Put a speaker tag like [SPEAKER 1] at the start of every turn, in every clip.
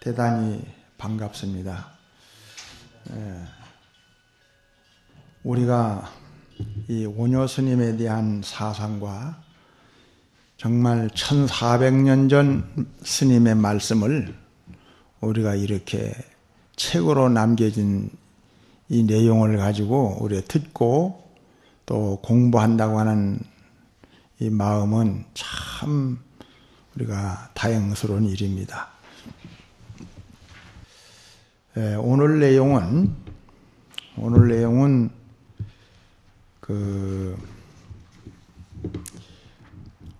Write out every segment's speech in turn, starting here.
[SPEAKER 1] 대단히 반갑습니다. 우리가 이 오뇨 스님에 대한 사상과 정말 1400년 전 스님의 말씀을 우리가 이렇게 책으로 남겨진 이 내용을 가지고 우리가 듣고 또 공부한다고 하는 이 마음은 참 우리가 다행스러운 일입니다. 오늘 내용은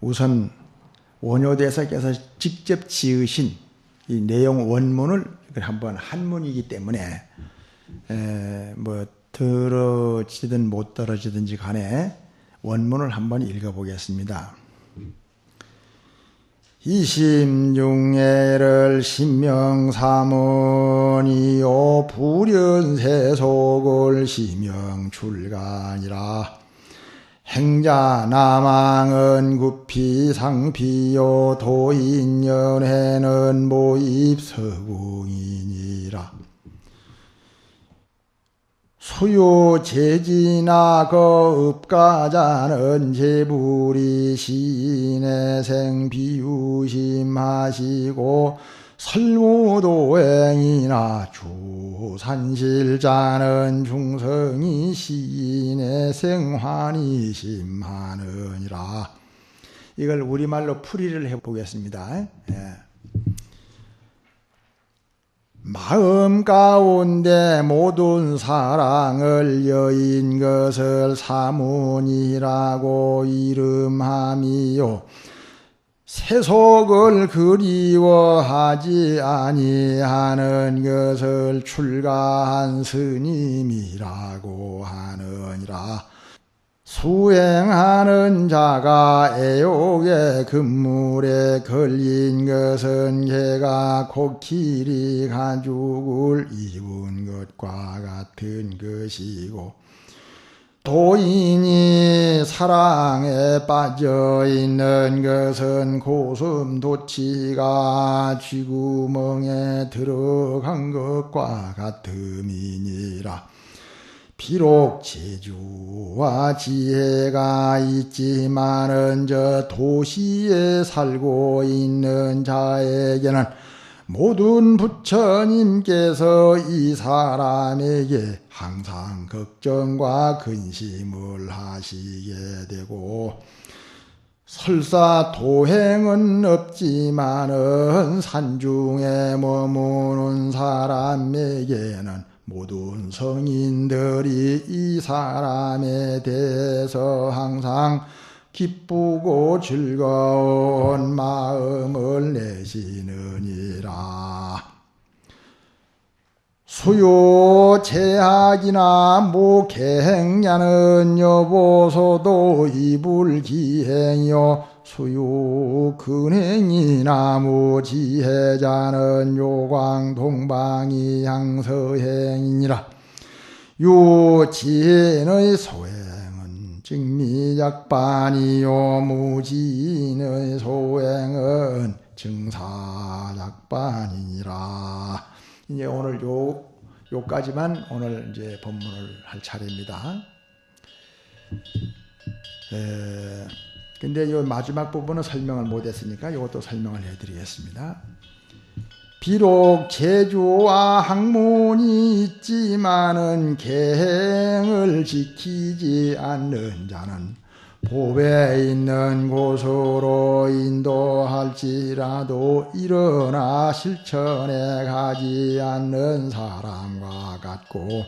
[SPEAKER 1] 우선 원효대사께서 직접 지으신 이 내용 원문을 한번 한문이기 때문에 뭐 들어지든 못 들어지든지 간에 원문을 한번 읽어보겠습니다. 이심중애를 신명사문이요 불연세속을 시명출간이라 행자나망은 구피상피요 도인연회는 모입서궁이니라. 수요재지나 거읍가자는 제불이 시내생 비유심하시고 설무도행이나 주산실자는 중성이 시인의 생환이 심하느니라. 이걸 우리말로 풀이를 해보겠습니다. 마음 가운데 모든 사랑을 여인 것을 사문이라고 이름하미요 세속을 그리워하지 아니하는 것을 출가한 스님이라고 하느니라. 수행하는 자가 애욕의 금물에 걸린 것은 개가 코끼리 가죽을 입은 것과 같은 것이고 도인이 사랑에 빠져 있는 것은 고슴도치가 쥐구멍에 들어간 것과 같음이니라. 비록 재주와 지혜가 있지만은 저 도시에 살고 있는 자에게는 모든 부처님께서 이 사람에게 항상 걱정과 근심을 하시게 되고 설사 도행은 없지만은 산중에 머무는 사람에게는 모든 성인들이 이 사람에 대해서 항상 기쁘고 즐거운 마음을 내시느니라. 수요 제학이나 모개행냐는 여보소도 이불기행이요 수요 근행이나 모지혜자는 요광동방이 향서행이니라. 요 지혜의 소행은 증미작반이요 무지인의 소행은 증사작반이니라. 이제 오늘 요까지만 오늘 이제 법문을 할 차례입니다. 근데 요 마지막 부분은 설명을 못했으니까 이것도 설명을 해드리겠습니다. 비록 재주와 학문이 있지만은 계행을 지키지 않는 자는 법에 있는 곳으로 인도할지라도 일어나 실천에 가지 않는 사람과 같고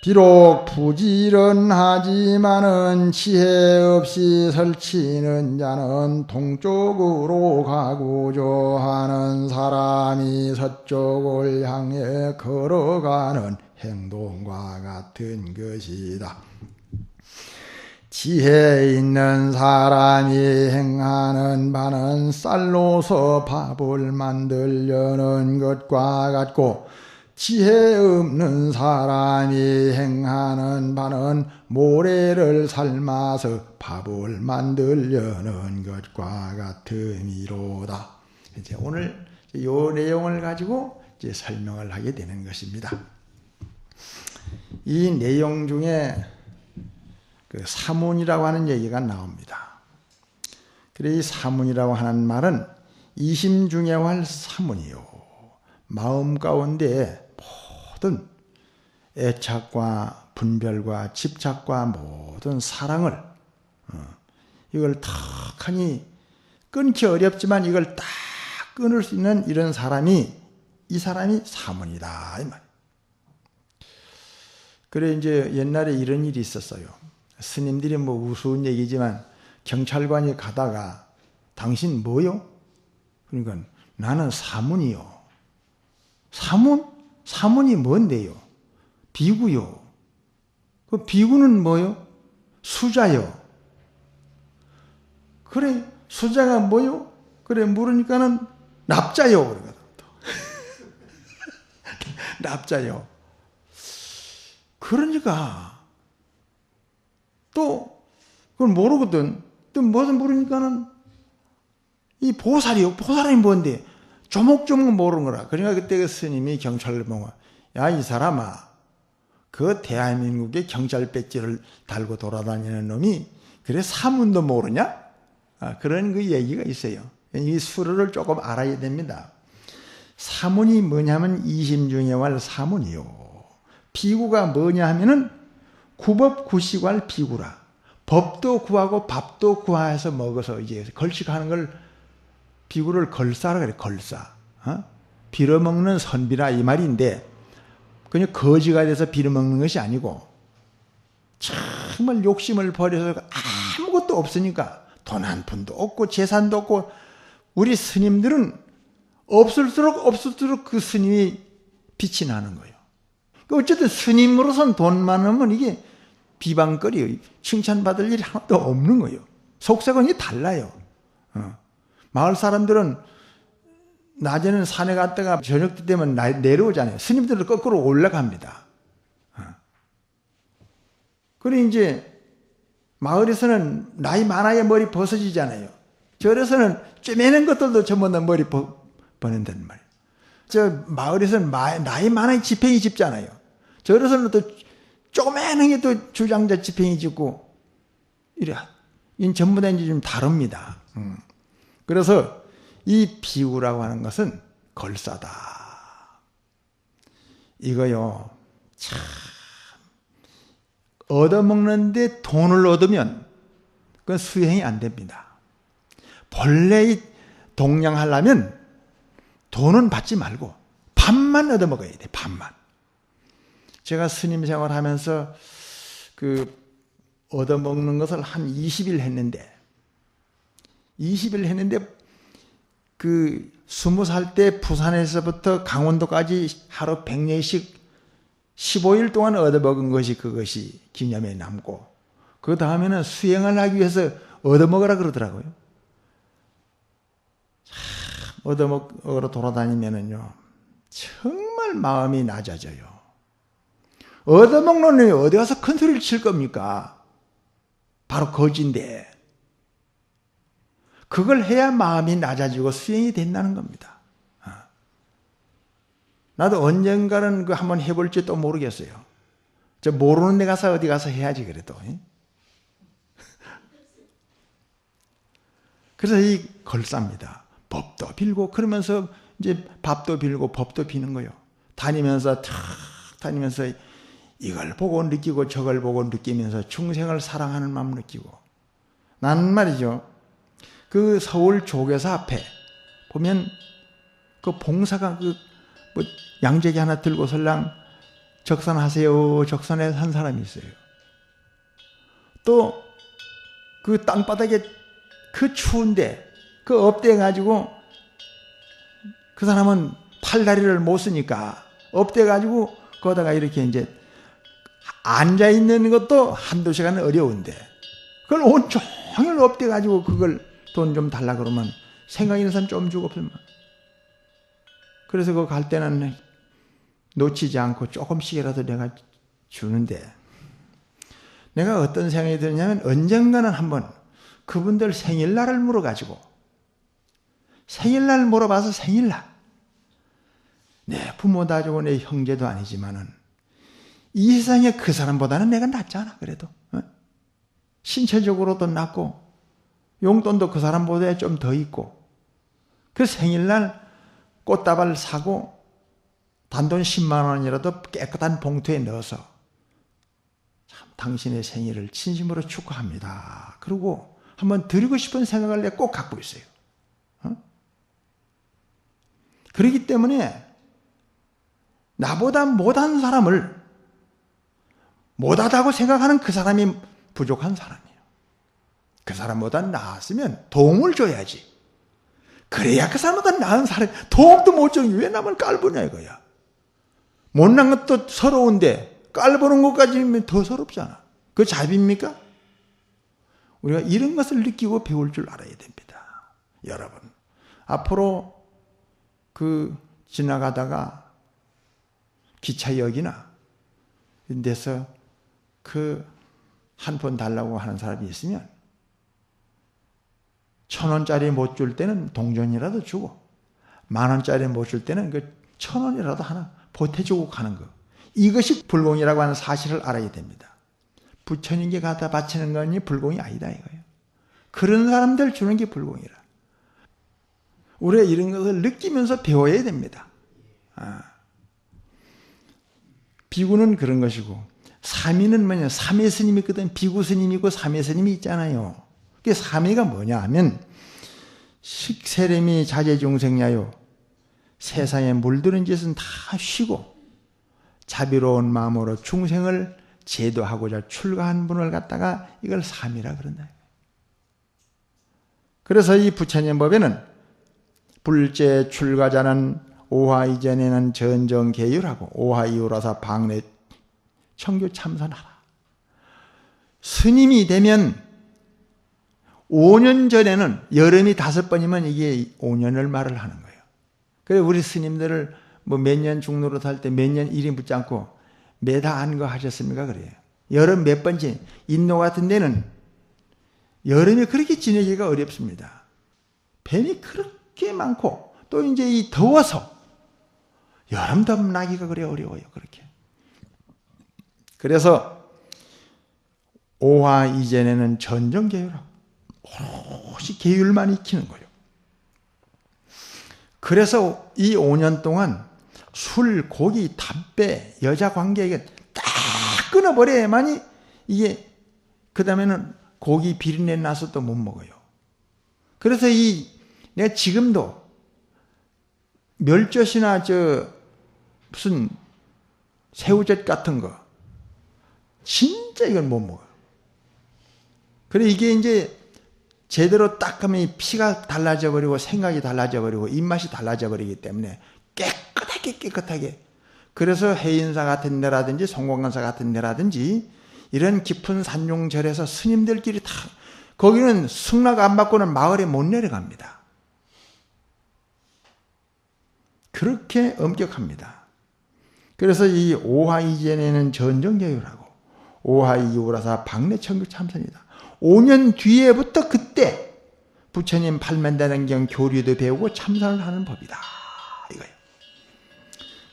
[SPEAKER 1] 비록 부지런하지만은 지혜 없이 설치는 자는 동쪽으로 가고자 하는 사람이 서쪽을 향해 걸어가는 행동과 같은 것이다. 지혜 있는 사람이 행하는 바는 쌀로서 밥을 만들려는 것과 같고 지혜 없는 사람이 행하는 바는 모래를 삶아서 밥을 만들려는 것과 같음이로다. 이제 오늘 이 내용을 가지고 이제 설명을 하게 되는 것입니다. 이 내용 중에 그 사문이라고 하는 얘기가 나옵니다. 그래 이 사문이라고 하는 말은 이심중에활 사문이요. 마음 가운데 모든 애착과 분별과 집착과 모든 사랑을 이걸 턱하니 끊기 어렵지만 이걸 딱 끊을 수 있는 이런 사람이 이 사람이 사문이다 이 말. 그래 이제 옛날에 이런 일이 있었어요. 스님들이 뭐 우스운 얘기지만 경찰관이 가다가 당신 뭐요? 그러니까 나는 사문이요. 사문? 사문이 뭔데요? 비구요. 그 비구는 뭐요? 수자요. 그래 수자가 뭐요? 그래 물으니까는 납자요. 그러거든. 납자요. 그러니까 또 그걸 모르거든. 또 무슨 모르니까는 이 보살이요. 보살이 뭔데? 조목조목 모르는 거라. 그러니까 그때 그 스님이 경찰을 보고 야 이 사람아 그 대한민국의 경찰 배지를 달고 돌아다니는 놈이 그래 사문도 모르냐? 그런 그 얘기가 있어요. 이 수를 조금 알아야 됩니다. 사문이 뭐냐면 이심중에활 사문이요. 비구가 뭐냐 하면은 구법구식활 비구라. 법도 구하고 밥도 구해서 먹어서 이제 걸식하는 걸 비구를 걸사라 그래. 걸사. 빌어먹는 선비라 이 말인데 그냥 거지가 돼서 빌어먹는 것이 아니고 정말 욕심을 버려서 아무것도 없으니까 돈 한 푼도 없고 재산도 없고 우리 스님들은 없을수록 그 스님이 빛이 나는 거예요. 어쨌든 스님으로선 돈 많으면 이게 비방거리요. 칭찬받을 일이 하나도 없는 거예요. 속색은 달라요. 마을 사람들은 낮에는 산에 갔다가 저녁 때 되면 내려오잖아요. 스님들은 거꾸로 올라갑니다. 그래 이제 마을에서는 나이 많아야 머리 벗어지잖아요. 절에서는 쪼매는 것들도 전부 다 머리 버는단 말이에요. 저 마을에서는 나이 많아야 지팽이 집잖아요. 절에서는 또 쪼매는 게 또 주장자 지팽이 짓고 이래. 이 전부 다 이제 좀 다릅니다. 그래서 이 비구라고 하는 것은 걸사다. 이거요, 참, 얻어먹는데 돈을 얻으면 그건 수행이 안 됩니다. 본래 동양하려면 돈은 받지 말고 밥만 얻어먹어야 돼, 밥만. 제가 스님 생활하면서 그 얻어먹는 것을 한 20일 했는데, 그 20살 때 부산에서부터 강원도까지 하루 100년씩 15일 동안 얻어먹은 것이 그것이 기념에 남고, 그 다음에는 수행을 하기 위해서 얻어먹으라 그러더라고요. 참 얻어먹으러 돌아다니면은요 정말 마음이 낮아져요. 얻어먹는 놈이 어디 가서 큰 소리를 칠 겁니까? 바로 거지인데. 그걸 해야 마음이 낮아지고 수행이 된다는 겁니다. 나도 언젠가는 그 한번 해볼지 또 모르겠어요. 저 모르는 데 가서 어디 가서 해야지 그래도. 그래서 이 걸쌉니다. 법도 빌고 그러면서 이제 밥도 빌고 법도 비는 거예요. 다니면서 이걸 보고 느끼고 저걸 보고 느끼면서 중생을 사랑하는 마음 느끼고. 나는 말이죠. 그 서울 조계사 앞에 보면 그 봉사가 그 뭐 양재기 하나 들고 설랑 적선하세요. 적선에 한 사람이 있어요. 또 그 땅바닥에 그 추운데 그 업돼 가지고 그 사람은 팔다리를 못 쓰니까 업돼 가지고 거기다가 이렇게 이제 앉아 있는 것도 한두 시간은 어려운데 그걸 온종일 업돼 가지고 그걸 돈 좀 달라 그러면 생각 있는 사람 좀 주고 없으면. 그래서 그 갈 때는 놓치지 않고 조금씩이라도 내가 주는데, 내가 어떤 생각이 드냐면 언젠가는 한번 그분들 생일날을 물어가지고, 생일날 물어봐서 생일날 내 부모도 아니고 내 형제도 아니지만은 이 세상에 그 사람보다는 내가 낫잖아. 그래도 신체적으로도 낫고 용돈도 그 사람보다 좀 더 있고, 그 생일날 꽃다발 사고 단돈 10만 원이라도 깨끗한 봉투에 넣어서 참 당신의 생일을 진심으로 축하합니다. 그리고 한번 드리고 싶은 생각을 내가 꼭 갖고 있어요. 그렇기 때문에 나보다 못한 사람을 못하다고 생각하는 그 사람이 부족한 사람이에요. 그 사람보다 나았으면 도움을 줘야지. 그래야 그 사람보다 나은 사람이 도움도 못 주는 게 왜 남을 깔보냐 이거야. 못난 것도 서러운데 깔보는 것까지는 더 서럽잖아. 그 자비입니까? 우리가 이런 것을 느끼고 배울 줄 알아야 됩니다. 여러분, 앞으로 지나가다가 기차역이나 이런 데서 한 푼 달라고 하는 사람이 있으면 1,000원짜리 못 줄 때는 동전이라도 주고, 10,000원짜리 못 줄 때는 1,000원이라도 하나 보태주고 가는 거. 이것이 불공이라고 하는 사실을 알아야 됩니다. 부처님께 갖다 바치는 건 불공이 아니다 이거예요. 그런 사람들 주는 게 불공이라. 우리가 이런 것을 느끼면서 배워야 됩니다. 비구는 그런 것이고, 사미는 뭐냐? 사미 스님이 있거든. 비구 스님이 있고 사미 스님이 있잖아요. 그게 사미가 뭐냐 하면, 식세рем이 자제중생야요. 세상에 물드는 짓은 다 쉬고 자비로운 마음으로 중생을 제도하고자 출가한 분을 갖다가 이걸 사미라 그런다. 그래서 이 부처님 법에는 불제 출가자는 오화 이전에는 전정계율하고 오화 이후라서 방래 청규 참선하라. 스님이 되면 5년 전에는 여름이 5번이면 이게 5년을 말을 하는 거예요. 그래서 우리 스님들을 몇 년 중노릇 할 때 몇 년 일이 붙지 않고 매다 안 거 하셨습니까? 그래요. 여름 몇 번째, 인도 같은 데는 여름에 그렇게 지내기가 어렵습니다. 뱀이 그렇게 많고, 또 이제 이 더워서 여름도 나기가 그래 어려워요. 그렇게. 그래서 오화 이전에는 전정계율하고 오롯이 계율만 익히는 거예요. 그래서 이 5년 동안 술, 고기, 담배, 여자 관계에 딱 끊어버려야만이 이게 그 다음에는 고기 비린내 나서 또 못 먹어요. 그래서 내가 지금도 멸젓이나 무슨 새우젓 같은 거 진짜 이걸 못 먹어요. 그래 이게 이제 제대로 딱 하면 피가 달라져 버리고 생각이 달라져 버리고 입맛이 달라져 버리기 때문에 깨끗하게. 그래서 해인사 같은 데라든지 송공간사 같은 데라든지 이런 깊은 산중절에서 스님들끼리 다, 거기는 승낙 안 받고는 마을에 못 내려갑니다. 그렇게 엄격합니다. 그래서 이 오화 이전에는 전정계율하고 오화 이후라서 방래청규 참선이다. 5년 뒤에부터 그때 부처님 팔만다는경 교리도 배우고 참선을 하는 법이다. 이거예요.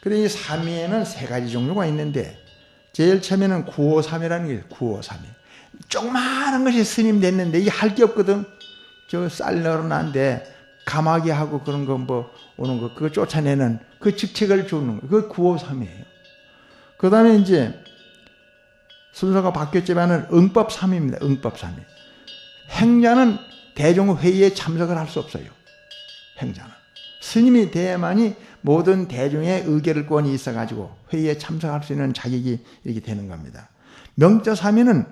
[SPEAKER 1] 그래서 이 삼위에는 3가지 종류가 있는데 제일 처음에는 953이라는 게 953이. 조그마한 것이 스님 됐는데 이게 할 게 없거든. 쌀 널어놨는데 가마귀 하고 그런 거 오는 거 그거 쫓아내는 그 직책을 주는 거. 그게 953이에요. 그 다음에 이제 순서가 바뀌었지만은 응법삼입니다. 응법삼이. 행자는 대종회의에 참석을 할 수 없어요. 행자는. 스님이 돼야만이 모든 대중의 의결권이 있어가지고 회의에 참석할 수 있는 자격이 이렇게 되는 겁니다. 명자삼위는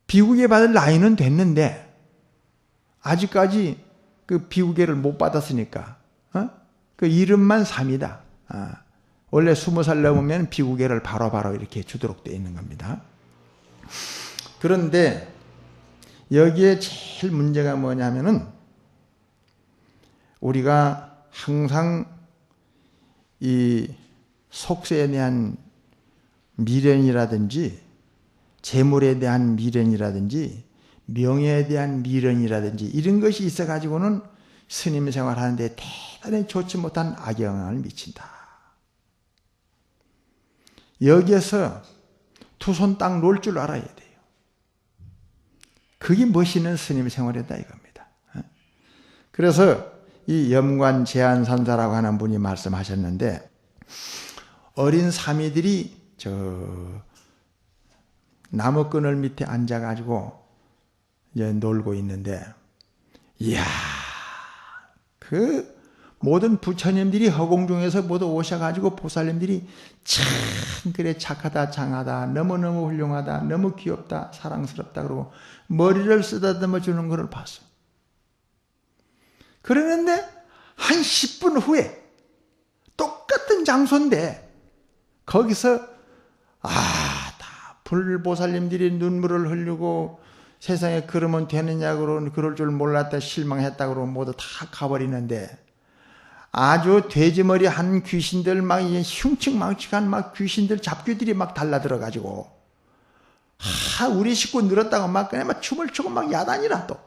[SPEAKER 1] 비구계 받을 나이는 됐는데 아직까지 그 비구계를 못 받았으니까 그 이름만 삼이다. 원래 20살 넘으면 비구계를 바로바로 이렇게 주도록 되어 있는 겁니다. 그런데 여기에 제일 문제가 뭐냐면은 우리가 항상 이 속세에 대한 미련이라든지 재물에 대한 미련이라든지 명예에 대한 미련이라든지 이런 것이 있어가지고는 스님 생활하는데 대단히 좋지 못한 악영향을 미친다. 여기에서 두 손 딱 놓을 줄 알아야 돼요. 그게 멋있는 스님 생활이다 이겁니다. 그래서 이 염관 제한선사라고 하는 분이 말씀하셨는데, 어린 사미들이 저 나무 그늘 밑에 앉아가지고 이제 놀고 있는데, 이야, 그 모든 부처님들이 허공 중에서 모두 오셔가지고 보살님들이 참 그래 착하다, 장하다, 너무너무 훌륭하다, 너무 귀엽다, 사랑스럽다 그러고 머리를 쓰다듬어 주는 것을 봤어. 그러는데 한 10분 후에 똑같은 장소인데 거기서 다 불보살님들이 눈물을 흘리고 세상에 그러면 되느냐고 그럴 줄 몰랐다, 실망했다 그러고 모두 다 가버리는데, 아주 돼지머리 한 귀신들 막 흉측망측한 막 귀신들 잡귀들이 막 달라들어가지고 우리 식구 늘었다고 막 그냥 막 춤을 추고 막 야단이라 또.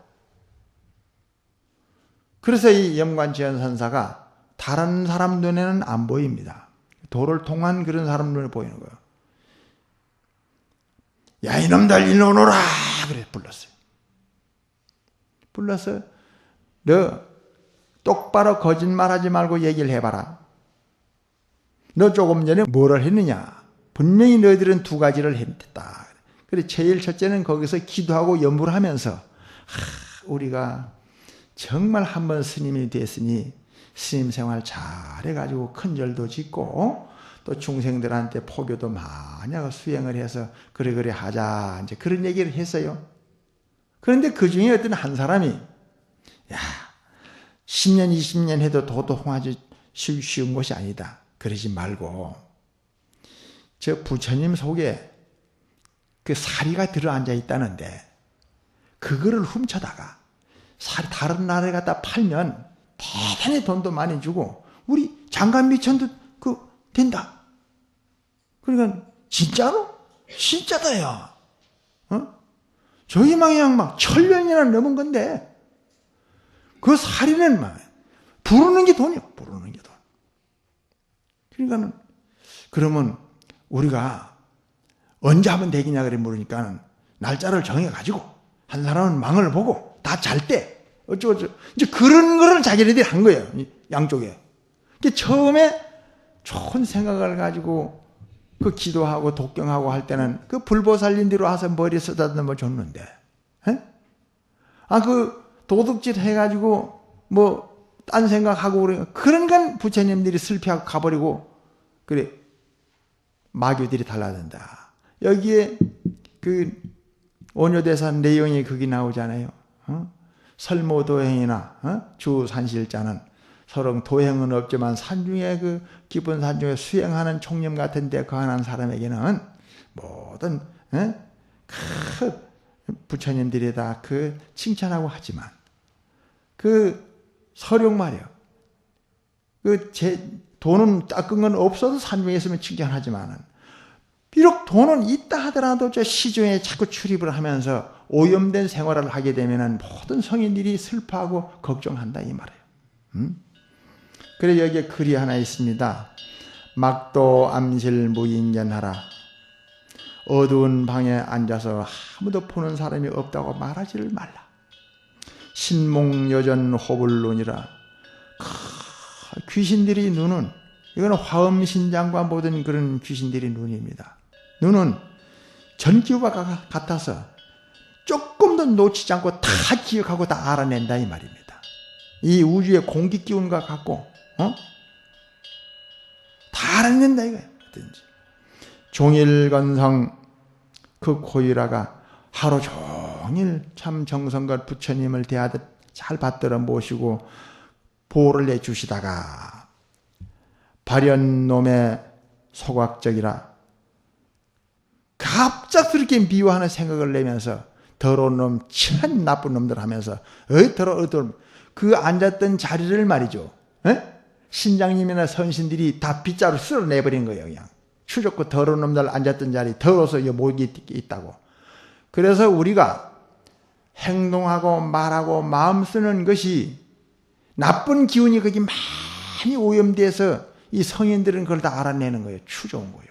[SPEAKER 1] 그래서 이 염관지연선사가 다른 사람 눈에는 안 보입니다. 도를 통한 그런 사람 눈에 보이는 거예요. 야 이놈들 일로 오너라 그래 불렀어요. 불러서 너 똑바로 거짓말하지 말고 얘기를 해봐라. 너 조금 전에 뭐를 했느냐. 분명히 너희들은 두 가지를 했다. 그래 제일 첫째는 거기서 기도하고 염불을 하면서 우리가 정말 한번 스님이 됐으니 스님 생활 잘해가지고 큰 절도 짓고 또 중생들한테 포교도 많이 하고 수행을 해서 그래 하자 이제 그런 얘기를 했어요. 그런데 그 중에 어떤 한 사람이 야 10년 20년 해도 도도 홍하지 쉬운 것이 아니다. 그러지 말고 저 부처님 속에 그 사리가 들어앉아 있다는데 그거를 훔쳐다가 사리 다른 나라에 갖다 팔면 대단히 돈도 많이 주고 우리 장관 미천도 된다. 그러니까 진짜로? 진짜다요. 저희 그냥 막 1000년이나 넘은 건데 그 사리는 막 부르는 게 돈이요. 부르는 게 돈. 그러니까는 그러면 우리가 언제 하면 되겠냐 그래 물으니까는 날짜를 정해가지고 한 사람은 망을 보고 다 잘 때 어쩌고 이제 그런 거를 자기네들이 한 거예요. 양쪽에. 처음에 좋은 생각을 가지고 그 기도하고 독경하고 할 때는 그 불보살님들이 와서 머리 쓰다듬어 줬는데, 그 도둑질 해가지고 뭐 딴 생각하고 그러니까 부처님들이 슬피하고 가버리고 그래 마귀들이 달라든다. 여기에 그 오녀대산 내용이 거기 나오잖아요. 설모도행이나 주산실자는 서로 도행은 없지만 산중에 그 깊은 산중에 수행하는 총념 같은 데 거하는 사람에게는 모든 그 부처님들이 다 그 칭찬하고 하지만 그 서룡 말이요. 돈은 닦은 건 없어도 산중에 있으면 칭찬하지만은 비록 돈은 있다 하더라도 저 시중에 자꾸 출입을 하면서 오염된 생활을 하게 되면은 모든 성인들이 슬퍼하고 걱정한다 이 말이에요. 그래 여기에 글이 하나 있습니다. 막도 암실 무인견하라. 어두운 방에 앉아서 아무도 보는 사람이 없다고 말하지를 말라. 신몽여전 호불론이라. 귀신들이 눈은 이거는 화엄신장과 모든 그런 귀신들이 눈입니다. 눈은 전기와 같아서 조금도 놓치지 않고 다 기억하고 다 알아낸다 이 말입니다. 이 우주의 공기 기운과 같고 다 알아낸다 이거예요. 종일건성 그 고유라가 하루 종일 참 정성껏 부처님을 대하듯 잘 받들어 모시고 보호를 내주시다가 발연놈의 소각적이라 갑작스럽게 미워하는 생각을 내면서 더러운 놈, 참 나쁜 놈들 하면서 더러운 그 앉았던 자리를 말이죠. 신장님이나 선신들이 다 빗자루 쓸어내버린 거예요. 그냥 추적고 더러운 놈들 앉았던 자리 더러워서 목이 있다고. 그래서 우리가 행동하고 말하고 마음 쓰는 것이 나쁜 기운이 거기 많이 오염돼서 이 성인들은 그걸 다 알아내는 거예요. 추좋은 거예요.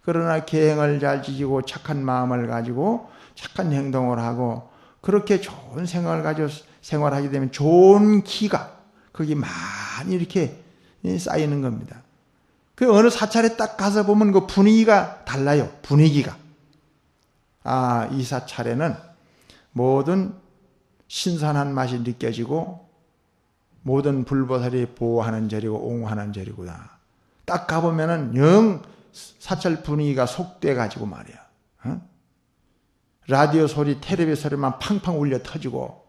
[SPEAKER 1] 그러나 계행을 잘 지키고 착한 마음을 가지고 착한 행동을 하고 그렇게 좋은 생각을 가지고 생활하게 되면 좋은 기가 거기 많이 이렇게 쌓이는 겁니다. 그 어느 사찰에 딱 가서 보면 그 분위기가 달라요. 분위기가. 아, 이 사찰에는 모든 신선한 맛이 느껴지고 모든 불보살이 보호하는 절이고 옹호하는 절이구나. 딱 가보면은 영 사찰 분위기가 속돼가지고 말이야. 어? 라디오 소리, 텔레비 소리만 팡팡 울려 터지고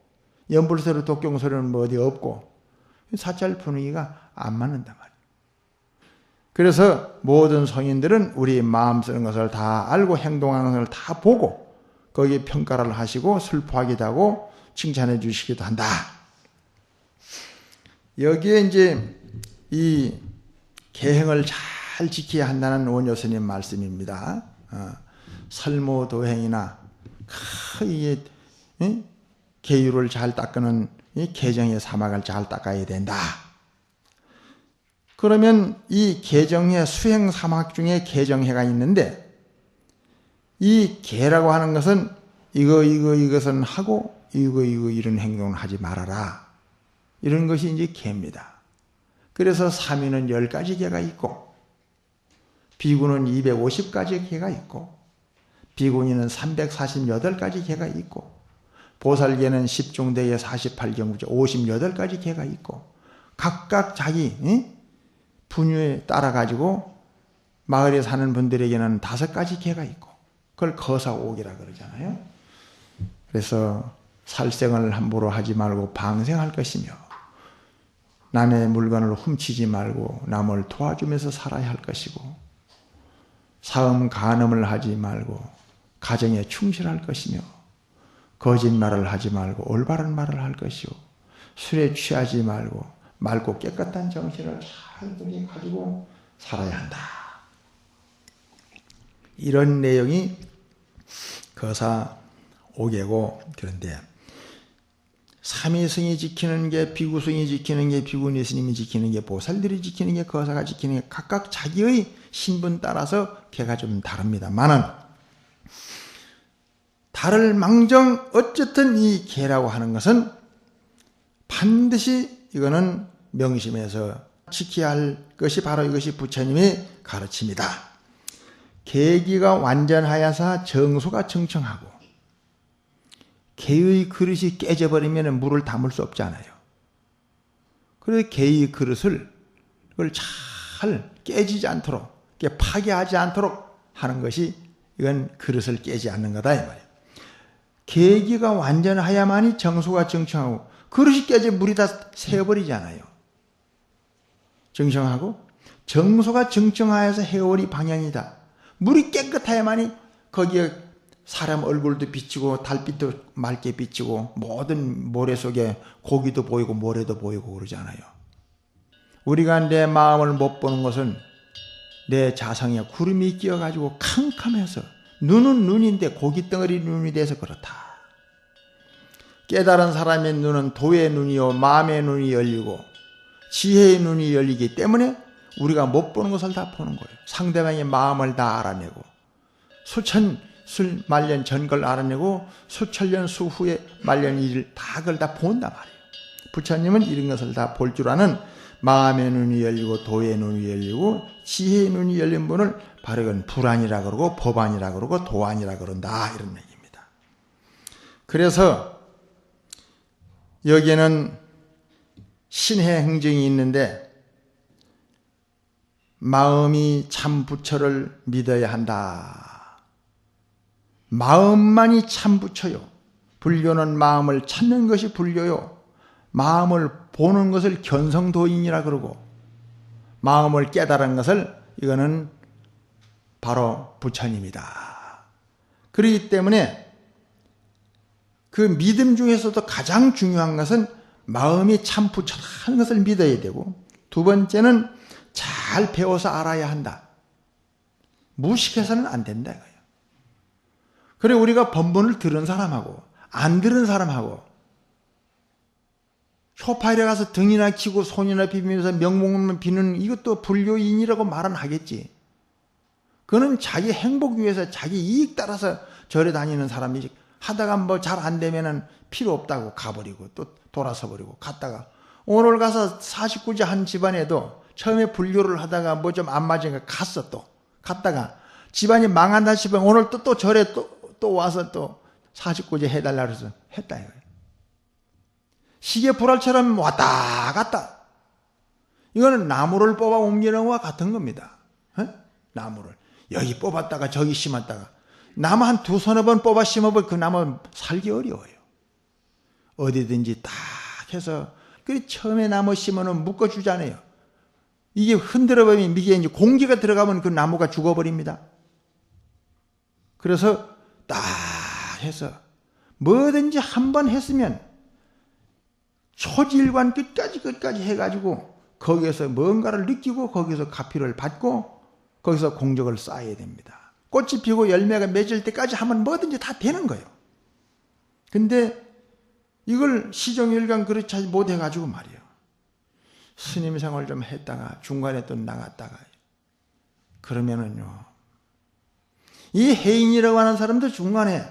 [SPEAKER 1] 연불 소리, 독경 소리는 뭐 어디 없고 사찰 분위기가 안 맞는단 말이야. 그래서 모든 성인들은 우리 마음 쓰는 것을 다 알고 행동하는 것을 다 보고 거기에 평가를 하시고 슬퍼하기도 하고 칭찬해 주시기도 한다. 여기에 이제 이 계행을 잘 지켜야 한다는 원효스님 말씀입니다. 설모도행이나 이게 계율을 잘 닦는 이 계정의 사막을 잘 닦아야 된다. 그러면 이 계정의 수행 사막 중에 계정해가 있는데 이 계라고 하는 것은 이것은 하고 이거 이런 행동을 하지 말아라. 이런 것이 이제 계입니다. 그래서 사미는 10가지 계가 있고 비구는 250가지 계가 있고 비구니는 348가지 계가 있고 보살계는 10중대에 48경구제 58가지 계가 있고 각각 자기 분유에 따라 가지고 마을에 사는 분들에게는 5가지 계가 있고 그걸 거사옥이라 그러잖아요. 그래서 살생을 함부로 하지 말고 방생할 것이며 남의 물건을 훔치지 말고 남을 도와주면서 살아야 할 것이고 사음 간음을 하지 말고 가정에 충실할 것이며 거짓말을 하지 말고 올바른 말을 할 것이고 술에 취하지 말고 맑고 깨끗한 정신을 잘 가지고 살아야 한다. 이런 내용이 거사옥이고 그런데 삼위승이 지키는 게 비구승이 지키는 게 비구니 스님이 지키는 게 보살들이 지키는 게 거사가 지키는 게 각각 자기의 신분 따라서 개가 좀 다릅니다만은 다를 망정 어쨌든 이 개라고 하는 것은 반드시 이거는 명심해서 지켜야 할 것이 바로 이것이 부처님의 가르침이다. 계기가 완전하여서 정소가 정청하고 개의 그릇이 깨져버리면 물을 담을 수 없잖아요. 그래서 개의 그릇을 그걸 잘 깨지지 않도록 파괴하지 않도록 하는 것이 이건 그릇을 깨지 않는 거다 이 말이에요. 계기가 완전하야만이 정소가 정청하고 그릇이 깨져 물이 다 새어버리잖아요. 정청하고 정소가 정청하여서 해오리 방향이다. 물이 깨끗하야만이 거기에 사람 얼굴도 비치고 달빛도 맑게 비치고 모든 모래 속에 고기도 보이고 모래도 보이고 그러잖아요. 우리가 내 마음을 못 보는 것은 내 자성에 구름이 끼어가지고 캄캄해서 눈은 눈인데 고깃덩어리 눈이 돼서 그렇다. 깨달은 사람의 눈은 도의 눈이요 마음의 눈이 열리고 지혜의 눈이 열리기 때문에 우리가 못 보는 것을 다 보는 거예요. 상대방의 마음을 다 알아내고 수천 술 말년 전 걸 알아내고 수천년 수후에 말년 일을 다 그걸 다 본단 말이에요. 부처님은 이런 것을 다 볼 줄 아는 마음의 눈이 열리고 도의 눈이 열리고 지혜의 눈이 열린 분을 바로 이건 불안이라 그러고 법안이라 그러고 도안이라 그런다 이런 얘기입니다. 그래서 여기에는 신의 행정이 있는데 마음이 참 부처를 믿어야 한다. 마음만이 참 부처요. 불교는 마음을 찾는 것이 불교요. 마음을 보는 것을 견성도인이라 그러고 마음을 깨달은 것을 이거는 바로 부처님이다. 그렇기 때문에 그 믿음 중에서도 가장 중요한 것은 마음이 참 부처라는 것을 믿어야 되고 두 번째는 잘 배워서 알아야 한다. 무식해서는 안 된다 이거예요. 그래 우리가 법문을 들은 사람하고 안 들은 사람하고 소파에 가서 등이나 키고 손이나 비비면서 명목만 비는 이것도 불교인이라고 말은 하겠지. 그는 자기 행복 위해서 자기 이익 따라서 절에 다니는 사람이지. 하다가 뭐 잘 안 되면은 필요 없다고 가버리고 또 돌아서 버리고 갔다가 오늘 가서 49제 한 집안에도 처음에 불교를 하다가 뭐 좀 안 맞으니까 갔어. 또 갔다가 집안이 망한다 싶으면 오늘 또 절에 또 와서 또 49제 해달라 그래서 했다 이거예요. 시계 불알처럼 왔다 갔다. 이거는 나무를 뽑아 옮기는 것과 같은 겁니다. 나무를 여기 뽑았다가 저기 심었다가 나무 한 두서너 번 뽑아 심어볼 그 나무는 살기 어려워요. 어디든지 딱 해서 그 처음에 나무 심어는 묶어주잖아요. 이게 흔들어버리면 이게 이제 공기가 들어가면 그 나무가 죽어버립니다. 그래서 딱 해서 뭐든지 한 번 했으면 초지일관 끝까지 해가지고 거기에서 뭔가를 느끼고 거기서 가피를 받고 거기서 공적을 쌓아야 됩니다. 꽃이 피고 열매가 맺을 때까지 하면 뭐든지 다 되는 거예요. 근데 이걸 시종일관 그렇지 못해가지고 말이에요. 스님 생활 좀 했다가 중간에 또 나갔다가 그러면은요. 이 해인이라고 하는 사람도 중간에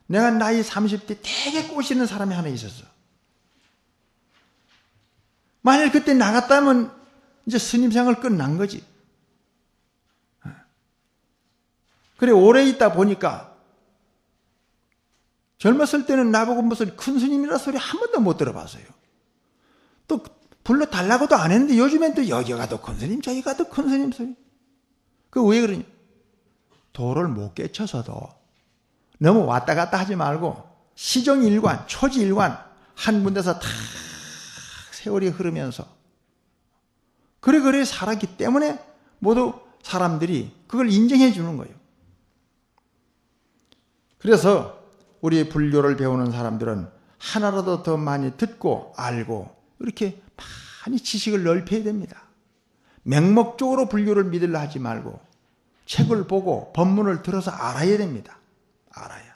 [SPEAKER 1] 내가 나이 30대 되게 꼬시는 사람이 하나 있었어. 만일 그때 나갔다면 이제 스님 생활 끝난 거지. 그래 오래 있다 보니까 젊었을 때는 나보고 무슨 큰 스님이라 소리 한 번도 못 들어봤어요. 또 불러달라고도 안 했는데 요즘엔 또 여기 가도 큰 스님 저기 가도 큰 스님 소리. 그 왜 그러냐. 도를 못 깨쳐서도 너무 왔다 갔다 하지 말고 시종일관 초지일관 한 군데서 다 세월이 흐르면서 그래 살았기 때문에 모두 사람들이 그걸 인정해 주는 거예요. 그래서 우리 불교를 배우는 사람들은 하나라도 더 많이 듣고 알고 이렇게 많이 지식을 넓혀야 됩니다. 맹목적으로 불교를 믿으려 하지 말고 책을 보고 법문을 들어서 알아야 됩니다. 알아야.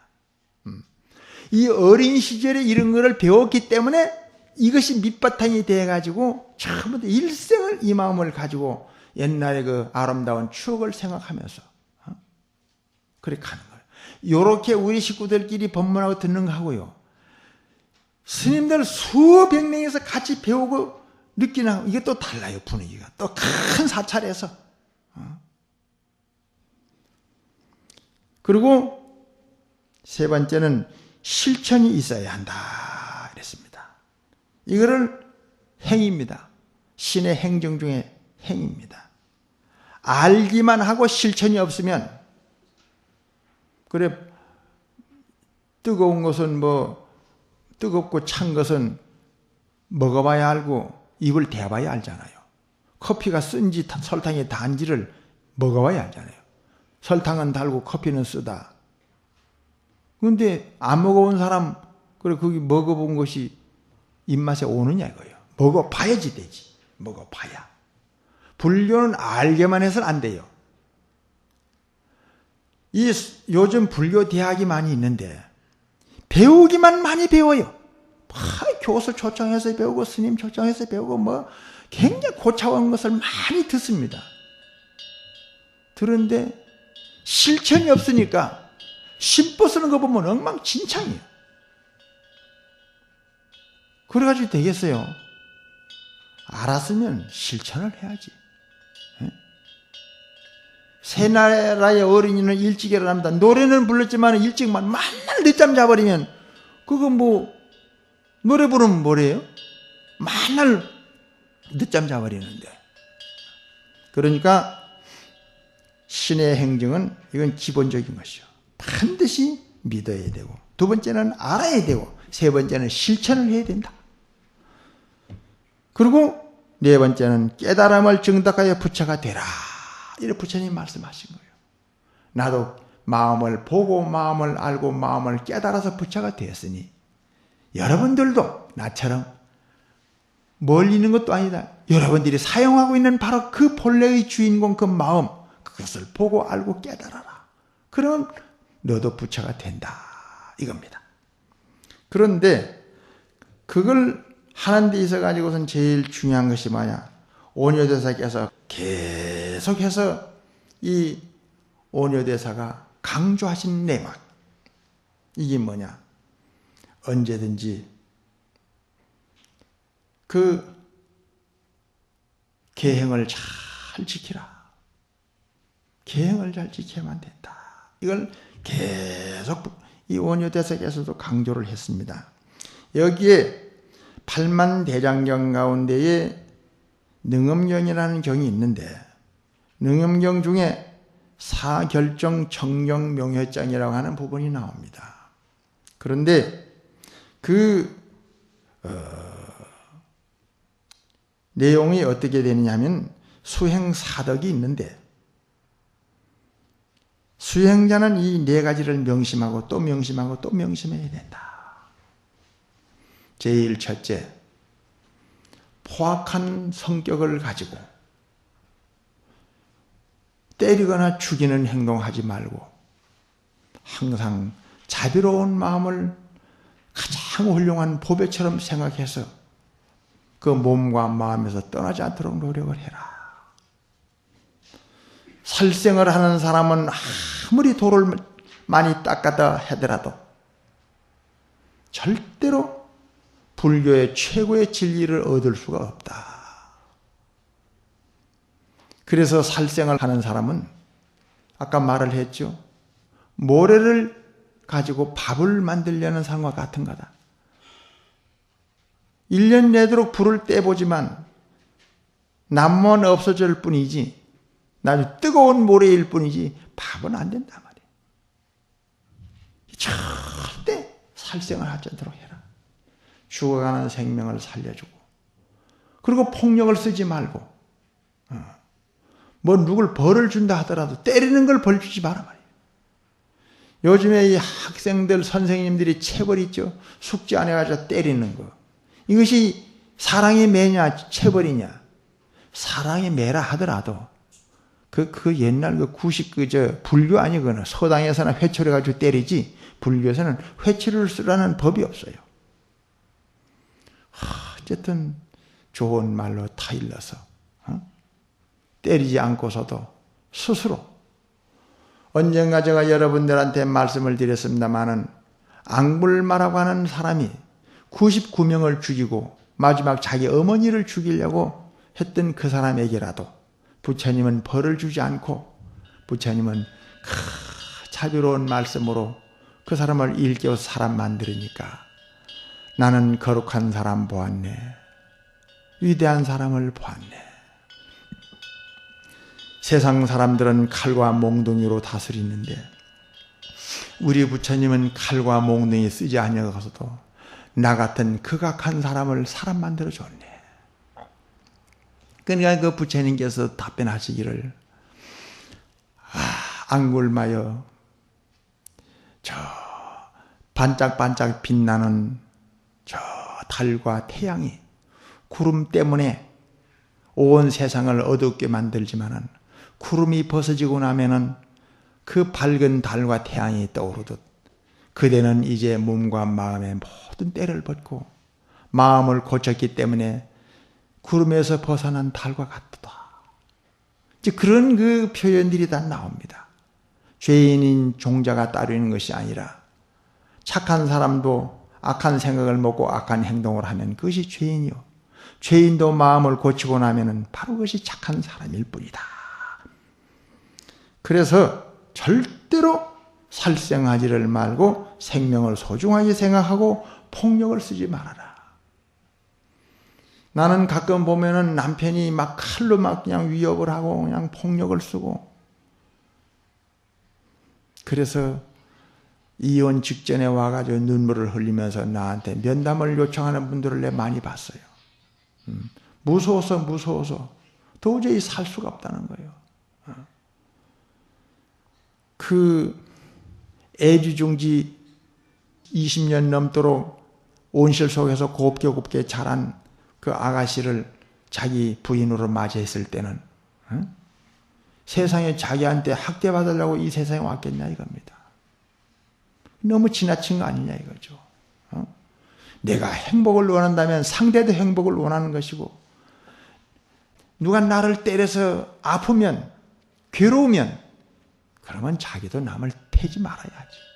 [SPEAKER 1] 이 어린 시절에 이런 거를 배웠기 때문에 이것이 밑바탕이 돼가지고 처음부터 일생을 이 마음을 가지고 옛날의 그 아름다운 추억을 생각하면서 그렇게 가는 거예요. 이렇게 우리 식구들끼리 법문하고 듣는 거 하고요. 스님들 수백 명에서 같이 배우고 느끼는 이게 또 달라요. 분위기가. 또 큰 사찰에서. 그리고 세 번째는 실천이 있어야 한다 그랬습니다. 이거를 행입니다. 신의 행정 중에 행입니다. 알기만 하고 실천이 없으면 그래 뜨거운 것은 뭐 뜨겁고 찬 것은 먹어봐야 알고 입을 대봐야 알잖아요. 커피가 쓴지 설탕이 단지를 먹어봐야 알잖아요. 설탕은 달고 커피는 쓰다. 그런데 안 먹어본 사람 그래 거기 먹어본 것이 입맛에 오느냐 이거예요. 먹어봐야지 되지. 먹어봐야. 불교는 알게만 해서는 안 돼요. 이 요즘 불교 대학이 많이 있는데 배우기만 많이 배워요. 교수 초청해서 배우고 스님 초청해서 배우고 뭐 굉장히 고차원 것을 많이 듣습니다. 들은데 실천이 없으니까 심보 쓰는 거 보면 엉망진창이에요. 그래가지고 되겠어요. 알았으면 실천을 해야지. 새 나라의 어린이는 일찍 일어납니다. 노래는 불렀지만 일찍만 맨날 늦잠 자버리면 그거 뭐 노래 부르면 뭐래요? 맨날 늦잠 자버리는데. 그러니까 신의 행정은 이건 기본적인 것이요. 반드시 믿어야 되고 두 번째는 알아야 되고 세 번째는 실천을 해야 된다. 그리고 네 번째는 깨달음을 증득하여 부처가 되라. 이렇게 부처님 말씀하신 거예요. 나도 마음을 보고 마음을 알고 마음을 깨달아서 부처가 되었으니 여러분들도 나처럼 멀리 있는 것도 아니다. 여러분들이 사용하고 있는 바로 그 본래의 주인공 그 마음 그것을 보고 알고 깨달아라. 그러면 너도 부처가 된다. 이겁니다. 그런데 그걸 하는 데 있어 가지고선 제일 중요한 것이 뭐냐? 온효대사께서 계속해서 이 온효대사가 강조하신 내용, 이게 뭐냐? 언제든지 그 계행을 잘 지키라. 계행을 잘 지켜야만 된다. 이걸 계속 이 온효대사께서도 강조를 했습니다. 여기에 팔만대장경 가운데에 능엄경이라는 경이 있는데, 능엄경 중에 사결정 청경명효장이라고 하는 부분이 나옵니다. 그런데 그 내용이 어떻게 되느냐 하면 수행사덕이 있는데, 수행자는 이 네 가지를 명심하고 또 명심하고 또 명심해야 된다. 제일 첫째, 포악한 성격을 가지고 때리거나 죽이는 행동하지 말고 항상 자비로운 마음을 가장 훌륭한 보배처럼 생각해서 그 몸과 마음에서 떠나지 않도록 노력을 해라. 살생을 하는 사람은 아무리 돌을 많이 닦았다 하더라도 절대로 불교의 최고의 진리를 얻을 수가 없다. 그래서 살생을 하는 사람은 아까 말을 했죠. 모래를 가지고 밥을 만들려는 사람과 같은 거다. 1년 내도록 불을 떼보지만 나무는 없어질 뿐이지, 나중에 뜨거운 모래일 뿐이지 밥은 안 된단 말이에요. 절대 살생을 하지 않도록 해라. 죽어가는 생명을 살려주고, 그리고 폭력을 쓰지 말고, 뭐 누굴 벌을 준다 하더라도 때리는 걸 벌 주지 마라 말이에요. 요즘에 이 학생들, 선생님들이 체벌 있죠. 숙제 안 해가지고 때리는 거. 이것이 사랑의 매냐 체벌이냐? 사랑의 매라 하더라도 그 옛날 불교 아니거나 서당에서나 회초리 가지고 때리지, 불교에서는 회초리를 쓰라는 법이 없어요. 어쨌든 좋은 말로 타일러서 때리지 않고서도 스스로, 언젠가 제가 여러분들한테 말씀을 드렸습니다마는 앙불마라고 하는 사람이 99명을 죽이고 마지막 자기 어머니를 죽이려고 했던 그 사람에게라도 부처님은 벌을 주지 않고, 부처님은 자비로운 말씀으로 그 사람을 일깨워서 사람 만들으니까 나는 거룩한 사람 보았네, 위대한 사람을 보았네. 세상 사람들은 칼과 몽둥이로 다스리는데 우리 부처님은 칼과 몽둥이 쓰지 아니하고서도 나 같은 극악한 사람을 사람 만들어 줬네. 그러니까 그 부처님께서 답변하시기를, 앙굴마여, 저 반짝반짝 빛나는 저 달과 태양이 구름 때문에 온 세상을 어둡게 만들지만은 구름이 벗어지고 나면은 그 밝은 달과 태양이 떠오르듯 그대는 이제 몸과 마음의 모든 때를 벗고 마음을 고쳤기 때문에 구름에서 벗어난 달과 같다. 이제 그런 그 표현들이 다 나옵니다. 죄인인 종자가 따르는 것이 아니라 착한 사람도 악한 생각을 먹고 악한 행동을 하면 그것이 죄인이요, 죄인도 마음을 고치고 나면은 바로 그것이 착한 사람일 뿐이다. 그래서 절대로 살생하지를 말고 생명을 소중하게 생각하고 폭력을 쓰지 말아라. 나는 가끔 보면은 남편이 막 칼로 막 그냥 위협을 하고 그냥 폭력을 쓰고, 그래서 이혼 직전에 와가지고 눈물을 흘리면서 나한테 면담을 요청하는 분들을 내가 많이 봤어요. 무서워서 도저히 살 수가 없다는 거예요. 그 애지중지 20년 넘도록 온실 속에서 곱게 자란 그 아가씨를 자기 부인으로 맞이했을 때는 세상에 자기한테 학대받으려고 이 세상에 왔겠냐 이겁니다. 너무 지나친 거 아니냐 이거죠. 내가 행복을 원한다면 상대도 행복을 원하는 것이고, 누가 나를 때려서 아프면, 괴로우면, 그러면 자기도 남을 패지 말아야지.